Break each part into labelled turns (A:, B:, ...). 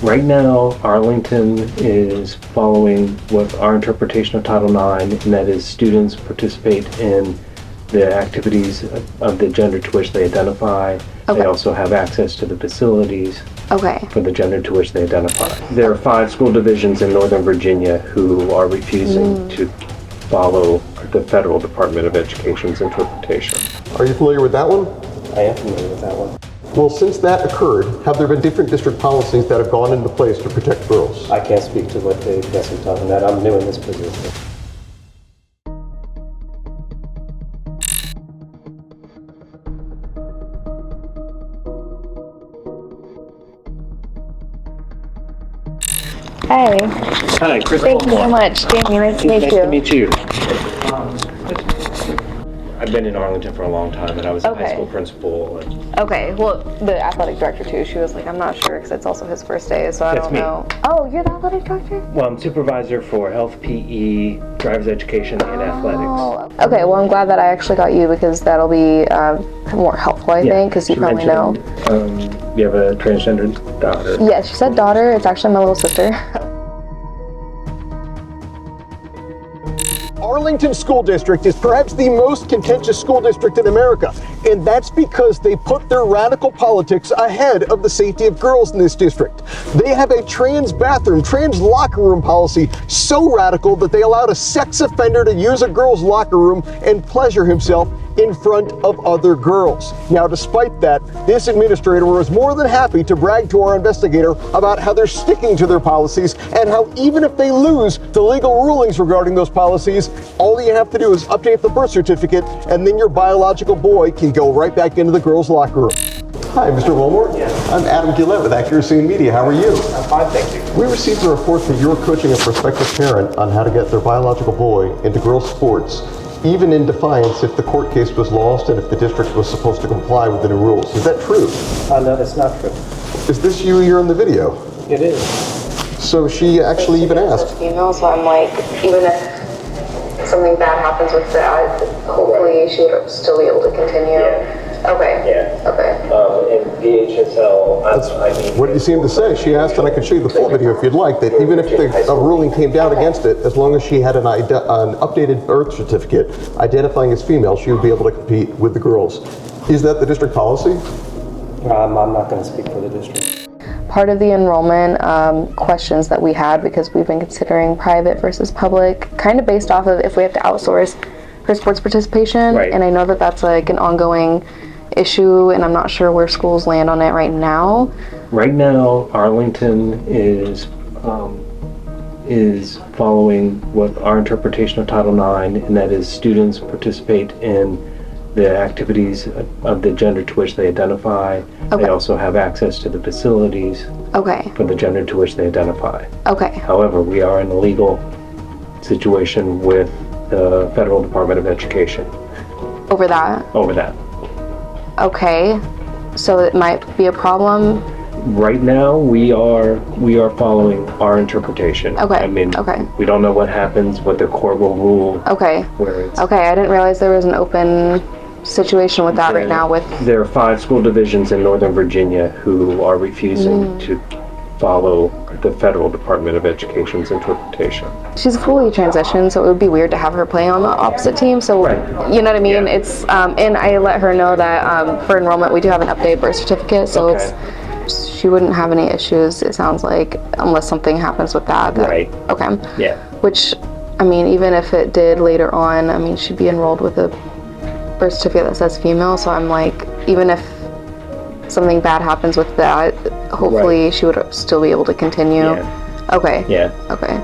A: Right now, Arlington is following what our interpretation of Title IX, and that is students participate in the activities of the gender to which they identify.
B: Okay.
A: They also have access to the facilities
B: Okay.
A: for the gender to which they identify. There are 5 school divisions in Northern Virginia who are refusing to follow the Federal Department of Education's interpretation.
C: Are you familiar with that one?
A: I am familiar with that one.
C: Well, since that occurred, have there been different district policies that have gone into place to protect girls?
A: I can't speak to what they guess I'm talking about. I'm new in this position.
B: Hey,
A: Hi, Chris.
B: thank you so much, Jamie. Nice to meet
A: Nice
B: you.
A: to meet you. I've been in Arlington for a long time, and I was a high
B: Okay.
A: school principal. And
B: Okay, well, the athletic director too, she was like, I'm not sure because it's also his first day, so I
A: That's
B: don't
A: me.
B: know. Oh, you're the athletic director?
A: well, I'm supervisor for health, PE, driver's education, and athletics.
B: Oh, okay, well, I'm glad that I actually got you because that'll be more helpful, I think, because you
A: She
B: probably know.
A: mentioned, you have a transgender daughter.
B: Yes, she said daughter. It's actually my little sister.
C: Arlington School District is perhaps the most contentious school district in America, and that's because they put their radical politics ahead of the safety of girls in this district. They have a trans bathroom, trans locker room policy so radical that they allowed a sex offender to use a girl's locker room and pleasure himself in front of other girls. Now, despite that, this administrator was more than happy to brag to our investigator about how they're sticking to their policies and how even if they lose the legal rulings regarding those policies, all you have to do is update the birth certificate and then your biological boy can go right back into the girls' locker room. Hi, Mr. Willmore.
A: Yes.
C: I'm Adam Gillette with Accuracy in Media. How are you?
A: I'm fine, thank you.
C: We received a report that you were coaching a prospective parent on how to get their biological boy into girls' sports, even in defiance if the court case was lost and if the district was supposed to comply with the new rules. Is that true?
A: No, that's not true.
C: Is this you here in the video?
A: It is.
C: So she actually even asked.
B: Female, so I'm like, even if something bad happens with that, hopefully she would still be able to continue.
A: Yeah.
B: Okay.
A: Yeah.
B: Okay.
A: In VHSL, I mean...
C: What did you seem to say? She asked, and I could show you the full video if you'd like, that even if a ruling came down against it, as long as she had an updated birth certificate identifying as female, she would be able to compete with the girls. Is that the district policy?
A: I'm not going to speak for the district.
B: Part of the enrollment questions that we had, because we've been considering private versus public, kind of based off of if we have to outsource her sports participation.
A: Right.
B: And I know that that's like an ongoing issue, and I'm not sure where schools land on it right now.
A: Right now, Arlington is following what our interpretation of Title IX, and that is students participate in the activities of the gender to which they identify.
B: Okay.
A: They also have access to the facilities
B: Okay.
A: for the gender to which they identify.
B: Okay.
A: However, we are in a legal situation with the Federal Department of Education
B: Over that.
A: over that.
B: Okay. So it might be a problem.
A: Right now, we are following our interpretation.
B: Okay,
A: I mean,
B: okay.
A: we don't know what happens, what the court will rule.
B: Okay.
A: Where it's
B: Okay, I didn't realize there was an open situation with that right now with...
A: There are 5 school divisions in Northern Virginia who are refusing to follow the Federal Department of Education's interpretation.
B: She's fully transitioned, so it would be weird to have her play on the opposite team. So,
A: Right.
B: you know what I mean?
A: Yeah.
B: It's and I let her know that for enrollment we do have an updated birth certificate, so
A: Okay.
B: she wouldn't have any issues. It sounds like unless something happens with that.
A: Right.
B: Okay.
A: Yeah.
B: Which, I mean, even if it did later on, I mean, she'd be enrolled with a birth certificate that says female. So I'm like, even if something bad happens with that, hopefully she would still be able to continue.
A: Yeah.
B: Okay.
A: Yeah.
B: Okay.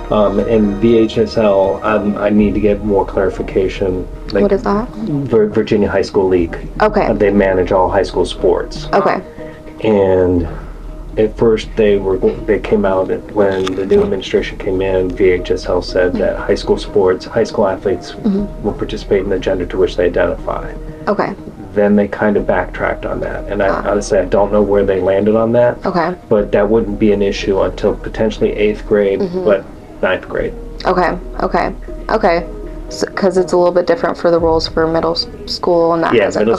A: In VHSL, I need to get more clarification. Like
B: What is that?
A: Virginia High School League.
B: Okay.
A: They manage all high school sports.
B: Okay.
A: And at first they came out when the new administration came in. VHSL said that high school athletes will participate in the gender to which they identify.
B: Okay.
A: Then they kind of backtracked on that, and I honestly I don't know where they landed on that.
B: Okay.
A: But that wouldn't be an issue until potentially 8th grade, but 9th grade.
B: Okay. Okay. Okay. Because it's a little bit different for the rules for middle school and that.
A: Yeah,
B: hasn't-
A: middle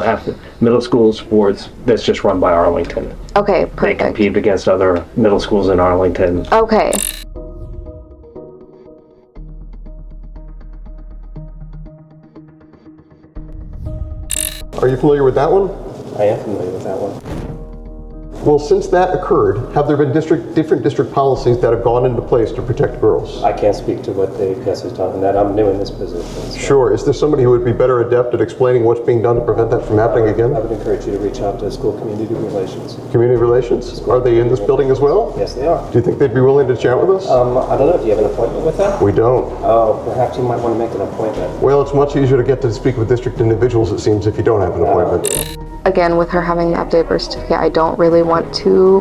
B: okay.
A: school, middle school sports, that's just run by Arlington.
B: Okay,
A: They
B: perfect.
A: compete against other middle schools in Arlington.
B: Okay.
C: Are you familiar with that one?
A: I am familiar with that one.
C: Well, since that occurred, have there been different district policies that have gone into place to protect girls?
A: I can't speak to what the guest is talking about. I'm new in this position. So
C: Sure. Is there somebody who would be better adept at explaining what's being done to prevent that from happening
A: I
C: again?
A: would encourage you to reach out to school community relations.
C: Community relations? Are they in this building as well?
A: Yes, they are.
C: Do you think they'd be willing to chat with us?
A: I don't know. Do you have an appointment with them?
C: We don't.
A: Oh, perhaps you might want to make an appointment.
C: Well, it's much easier to get to speak with district individuals, it seems, if you don't have an appointment.
B: Again, with her having the updated birth certificate, I don't really want to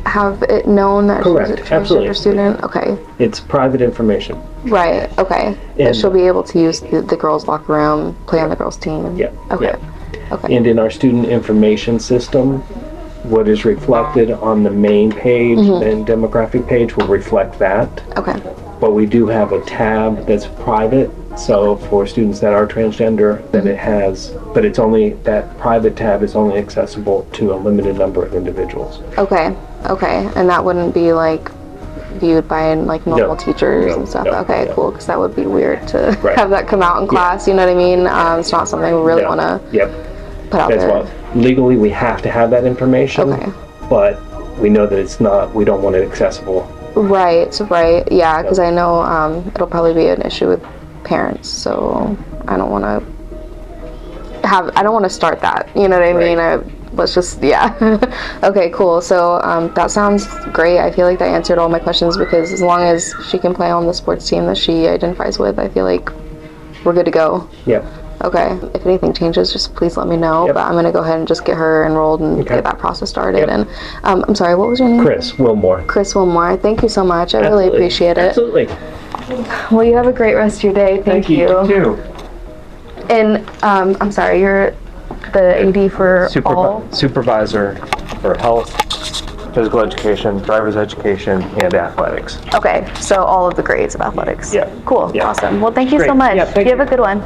B: have it known that
A: Correct.
B: she's a transgender
A: Absolutely.
B: student. Okay.
A: It's private information.
B: Right. Okay. But
A: And-
B: she'll be able to use the girls' locker room, play on the girls' team. And,
A: Yeah.
B: Okay.
A: Yeah.
B: Okay.
A: And in our student information system, what is reflected on the main page and demographic page will reflect that.
B: Okay.
A: But we do have a tab that's private. So for students that are transgender, that it has, but it's only, that private tab is only accessible to a limited number of individuals.
B: Okay. Okay. And that wouldn't be like viewed by like normal
A: No.
B: teachers
A: No.
B: and stuff.
A: No.
B: Okay,
A: No.
B: cool. Because that would be weird to
A: Right.
B: have that come out in class. You know what I mean? It's not something we really
A: No.
B: want to
A: Yep.
B: put out
A: That's
B: there.
A: why legally we have to have that information.
B: Okay.
A: But we know that it's not, we don't want it accessible.
B: Right. Right. Yeah. Because I know it'll probably be an issue with parents. So I don't want to I don't want to start that. You know what I mean? Let's just, yeah. Okay, cool. So that sounds great. I feel like that answered all my questions because as long as she can play on the sports team that she identifies with, I feel like we're good to go.
A: Yep.
B: Okay. If anything changes, just please let me know.
A: Yep.
B: But I'm going to go ahead and just get her enrolled and
A: Okay.
B: get that process started.
A: Yep.
B: And I'm sorry, what was your name?
A: Chris Willmore.
B: Chris Willmore. Thank you so much. I really
A: Absolutely.
B: appreciate it.
A: Absolutely.
B: Well, you have a great rest of your day. Thank you.
A: too.
B: And I'm sorry, you're the AD for all?
A: Supervisor for health, physical education, driver's education, and athletics.
B: Okay, so all of the grades of athletics.
A: Yeah.
B: Cool,
A: Yeah.
B: awesome. Well, thank you so
A: Great.
B: much.
A: Yeah, thank
B: you have
A: you.
B: a good one.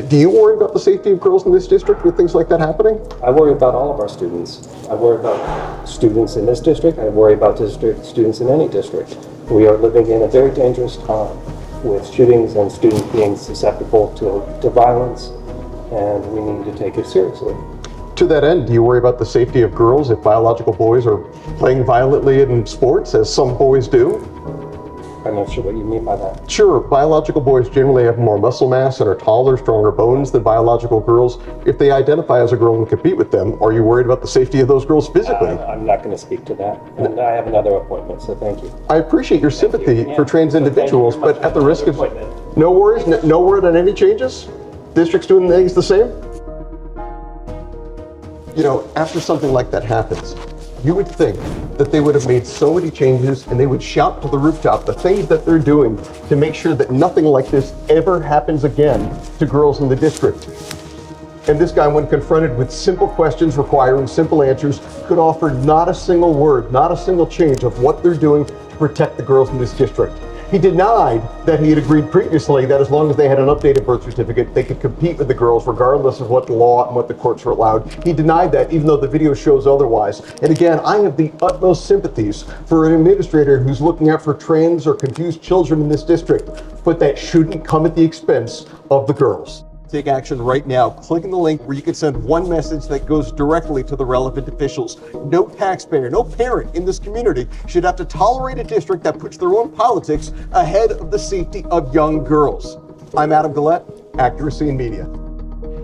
C: Do you worry about the safety of girls in this district with things like that happening?
A: I worry about all of our students. I worry about students in this district. I worry about students in any district. We are living in a very dangerous time with shootings and students being susceptible to violence, and we need to take it seriously.
C: To that end, do you worry about the safety of girls if biological boys are playing violently in sports, as some boys do?
A: I'm not sure what you mean by that.
C: Sure, biological boys generally have more muscle mass and are taller, stronger bones than biological girls. If they identify as a girl and compete with them, are you worried about the safety of those girls physically?
A: I'm not going to speak to that, and I have another appointment, so thank you.
C: I appreciate your sympathy
A: Yeah.
C: for trans
A: Thank you
C: individuals,
A: very much.
C: but at the risk of
A: Appointment.
C: no worries, no word on any changes? District's doing things the same? You know, after something like that happens, you would think that they would have made so many changes and they would shout to the rooftop the things that they're doing to make sure that nothing like this ever happens again to girls in the district. And this guy, when confronted with simple questions requiring simple answers, could offer not a single word, not a single change of what they're doing to protect the girls in this district. He denied that he had agreed previously that as long as they had an updated birth certificate, they could compete with the girls regardless of what the law and what the courts were allowed. He denied that, even though the video shows otherwise. And again, I have the utmost sympathies for an administrator who's looking out for trans or confused children in this district, but that shouldn't come at the expense of the girls. Take action right now. Clicking the link where you can send one message that goes directly to the relevant officials. No taxpayer, no parent in this community should have to tolerate a district that puts their own politics ahead of the safety of young girls. I'm Adam Gillette, Accuracy in Media.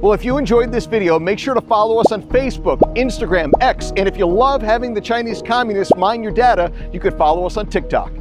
C: Well, if you enjoyed this video, make sure to follow us on Facebook, Instagram, X, and if you love having the Chinese communists mine your data, you could follow us on TikTok.